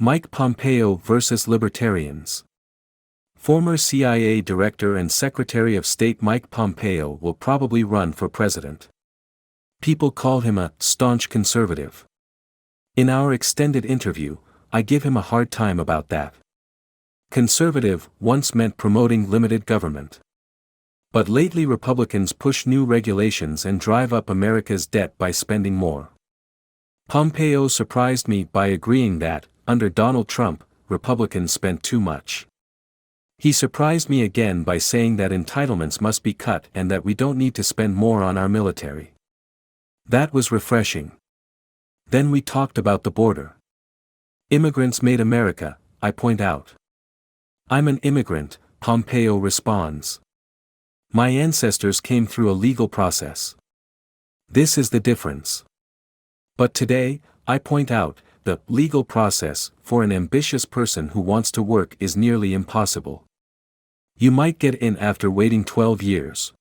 Mike Pompeo versus Libertarians. Former CIA Director and Secretary of State Mike Pompeo will probably run for president. People call him a staunch conservative. In our extended interview, I give him a hard time about that. Conservative once meant promoting limited government. But lately Republicans push new regulations and drive up America's debt by spending more. Pompeo surprised me by agreeing that, under Donald Trump, Republicans spent too much. He surprised me again by saying that entitlements must be cut and that we don't need to spend more on our military. That was refreshing. Then we talked about the border. Immigrants made America, I point out. I'm an immigrant, Pompeo responds. My ancestors came through a legal process. This is the difference. But today, I point out, the legal process for an ambitious person who wants to work is nearly impossible. You might get in after waiting 12 years.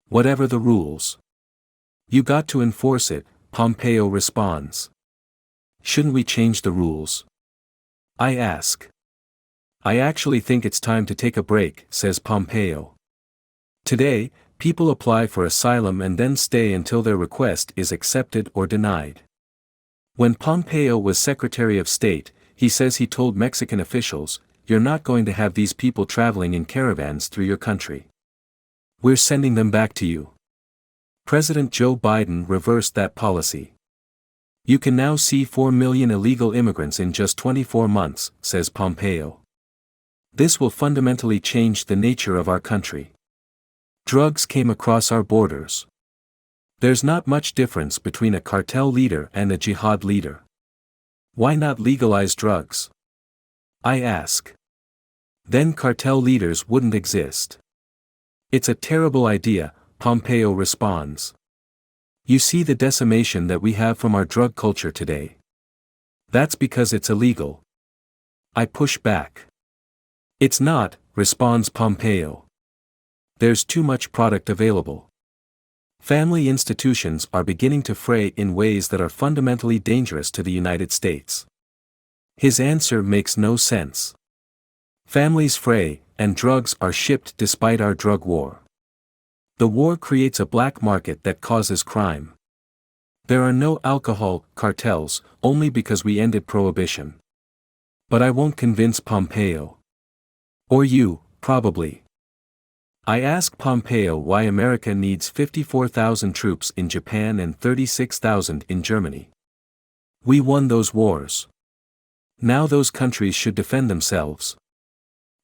Whatever the rules. You got to enforce it, Pompeo responds. Shouldn't we change the rules? I ask. I actually think it's time to take a break, says Pompeo. Today, people apply for asylum and then stay until their request is accepted or denied. When Pompeo was Secretary of State, he says he told Mexican officials, "You're not going to have these people traveling in caravans through your country. We're sending them back to you." President Joe Biden reversed that policy. You can now see 4 million illegal immigrants in just 24 months, says Pompeo. This will fundamentally change the nature of our country. Drugs came across our borders. There's not much difference between a cartel leader and a jihad leader. Why not legalize drugs? I ask. Then cartel leaders wouldn't exist. It's a terrible idea, Pompeo responds. You see the decimation that we have from our drug culture today. That's because it's illegal. I push back. It's not, responds Pompeo. There's too much product available. Family institutions are beginning to fray in ways that are fundamentally dangerous to the United States. His answer makes no sense. Families fray, and drugs are shipped despite our drug war. The war creates a black market that causes crime. There are no alcohol cartels, only because we ended prohibition. But I won't convince Pompeo. Or you, probably. I ask Pompeo why America needs 54,000 troops in Japan and 36,000 in Germany. We won those wars. Now those countries should defend themselves.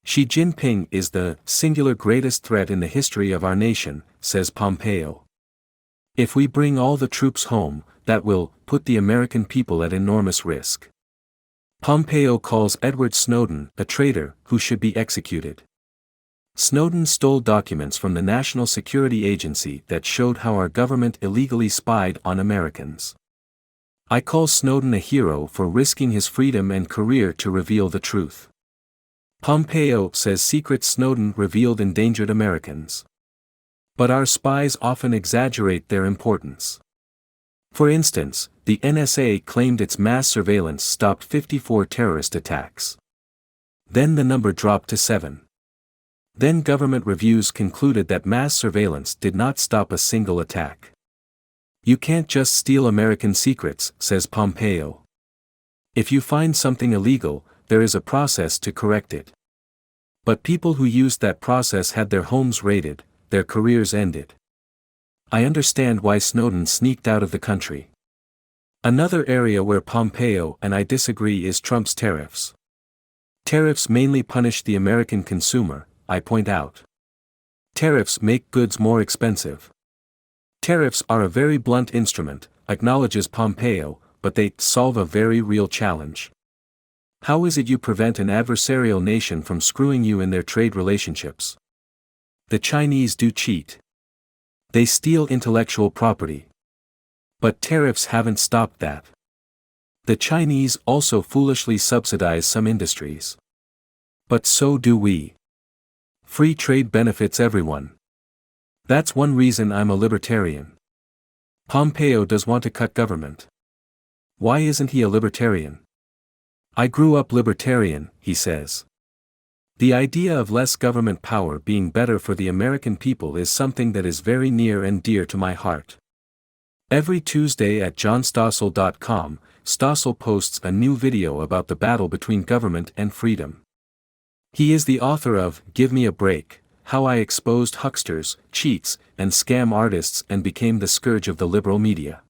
Xi Jinping is the singular greatest threat in the history of our nation, says Pompeo. If we bring all the troops home, that will put the American people at enormous risk. Pompeo calls Edward Snowden a traitor who should be executed. Snowden stole documents from the National Security Agency that showed how our government illegally spied on Americans. I call Snowden a hero for risking his freedom and career to reveal the truth. Pompeo says secret Snowden revealed endangered Americans. But our spies often exaggerate their importance. For instance, the NSA claimed its mass surveillance stopped 54 terrorist attacks. Then the number dropped to 7. Then government reviews concluded that mass surveillance did not stop a single attack. You can't just steal American secrets, says Pompeo. If you find something illegal, there is a process to correct it. But people who used that process had their homes raided, their careers ended. I understand why Snowden sneaked out of the country. Another area where Pompeo and I disagree is Trump's tariffs. Tariffs mainly punish the American consumer, I point out. Tariffs make goods more expensive. Tariffs are a very blunt instrument, acknowledges Pompeo, but they solve a very real challenge. How is it you prevent an adversarial nation from screwing you in their trade relationships? The Chinese do cheat. They steal intellectual property. But tariffs haven't stopped that. The Chinese also foolishly subsidize some industries. But so do we. Free trade benefits everyone. That's one reason I'm a libertarian. Pompeo does want to cut government. Why isn't he a libertarian? I grew up libertarian, he says. The idea of less government power being better for the American people is something that is very near and dear to my heart. Every Tuesday at johnstossel.com, Stossel posts a new video about the battle between government and freedom. He is the author of Give Me a Break: How I Exposed Hucksters, Cheats, and Scam Artists and Became the Scourge of the Liberal Media.